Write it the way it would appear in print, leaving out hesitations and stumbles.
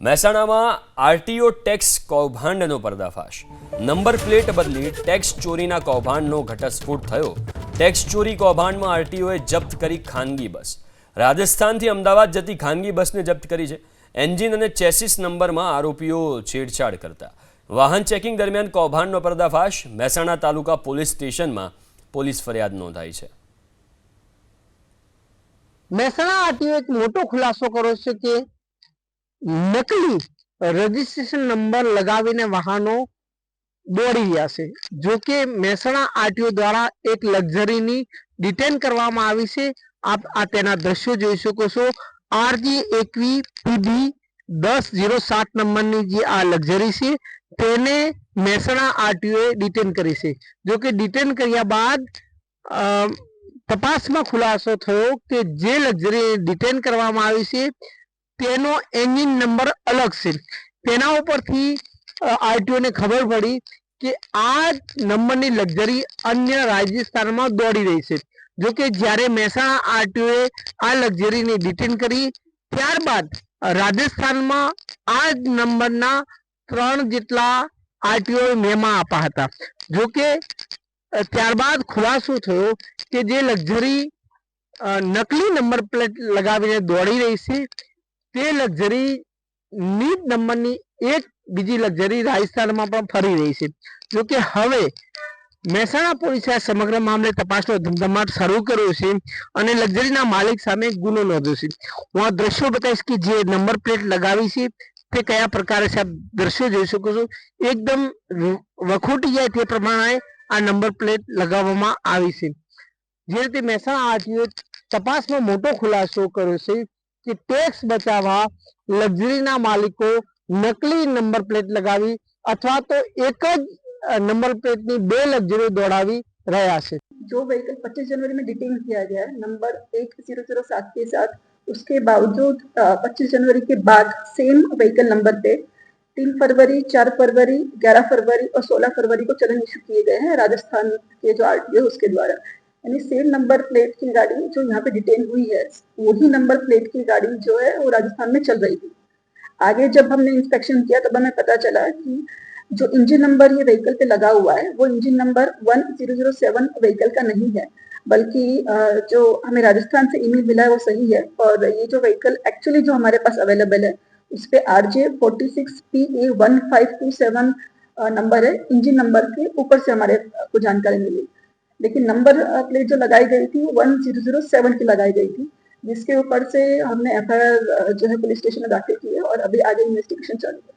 મહેસાણામાં RTO tax કૌભાંડનો પર્દાફાશ. Number plate બદલી ટેક્સ ચોરીના કૌભાંડનો ઘટસ્ફોટ થયો. ટેક્સ ચોરી કૌભાંડમાં આરટીઓએ જપ્ત કરી ખાનગી બસ. રાજસ્થાનથી અમદાવાદ જતી ખાનગી બસને જપ્ત કરી છે. એન્જિન અને ચેસિસ નંબરમાં આરોપીઓ છેડછાડ કરતા. વાહન ચેકિંગ દરમિયાન કૌભાંડનો પર્દાફાશ. મહેસાણા તાલુકા પોલીસ સ્ટેશનમાં પોલીસ ફરિયાદ નોંધાઈ છે. મહેસાણા આરટીઓ એક મોટો ખુલાસો કર્યો છે કે નકલી રજીસ્ટ્રેશન નંબર લગાવીને વાહનો દોડી રહ્યા છે. જો કે મહેસાણા આરટીઓ દ્વારા એક લક્ઝરીની ડિટેન કરવામાં આવી છે. આપ આ તેના દ્રશ્યો જોઈ શકો છો. RG21PB 1007 નંબરની જે આ લક્ઝરી છે તેને મહેસાણા આરટીઓએ ડિટેન કરી છે. જો કે ડિટેન કર્યા બાદ તપાસમાં ખુલાસો થયો કે જે લક્ઝરી ડિટેન કરવામાં આવી છે તેનો એન્જિન નંબર અલગ છે. તેના ઉપરથી આરટીઓને ખબર પડી કે આ નંબરની લક્ઝરી અન્ય રાજસ્થાનમાં દોડી રહી છે. જો કે જ્યારે મહેસાણા આરટીઓએ આ લક્ઝરીને ડિટેન કરી ત્યારબાદ રાજસ્થાનમાં આ જ નંબરના 3 જેટલા આરટીઓએ મેમા આપ્યા હતા. જો કે ત્યારબાદ ખુલાસો થયો કે જે લક્ઝરી નકલી નંબર પ્લેટ લગાવીને દોડી રહી છે તે લક્ઝરી ની નંબરની એક બીજી લક્ઝરી રાજસ્થાનમાં પણ ફરી રહી છે. જો કે હવે મહેસાણા પોલીસે આ સમગ્ર મામલે તપાસનો ધમધમાટ શરૂ કર્યો છે અને લક્ઝરીના માલિક સામે ગુનો નોંધ્યો છે. હું આ દ્રશ્યો બતાવીશ કે જે નંબર પ્લેટ લગાવી છે તે કયા પ્રકારે છે. આપ દ્રશ્યો જોઈ શકો છો. એકદમ વખોટી જાય તે પ્રમાણે આ નંબર પ્લેટ લગાવવામાં આવી છે. જે રીતે મહેસાણા આરટીઓ તપાસમાં મોટો ખુલાસો કર્યો છે કે ટેક્સ બચાવવા લક્ઝરીના માલિકો નકલી નંબર પ્લેટ લગાવી અથવા તો એક જ नंबर प्लेट में 2 लग्जरी दौड़ावी रहा है. जो व्हीकल 25 जनवरी में डिटेन किया गया है नंबर 1007 के साथ, उसके बावजूद 25 जनवरी के बाद सेम व्हीकल नंबर पे 3 फरवरी, 4 फरवरी, 11 फरवरी और 16 फरवरी को चलन इशू किए गए हैं राजस्थान के जो आरटीओ उसके द्वारा. यानी सेम नंबर प्लेट की गाड़ी जो यहाँ पे डिटेन हुई है वही नंबर प्लेट की गाड़ी जो है वो राजस्थान में चल रही थी. आगे जब हमने इंस्पेक्शन किया तब हमें पता चला कि जो इंजन नंबर ये व्हीकल पे लगा हुआ है वो इंजन नंबर 1007 व्हीकल का नहीं है, बल्कि जो हमें राजस्थान से ईमेल मिला है वो सही है. और ये जो व्हीकल एक्चुअली जो हमारे पास अवेलेबल है उस पे RJ46PA1527 नंबर है. इंजन नंबर के ऊपर से हमारे को जानकारी मिली, लेकिन नंबर प्लेट जो लगाई गई थी 1007 की लगाई गई थी, जिसके ऊपर से हमने FIR जो है पुलिस स्टेशन में दाखिल की है और अभी आगे इन्वेस्टिगेशन चालू है.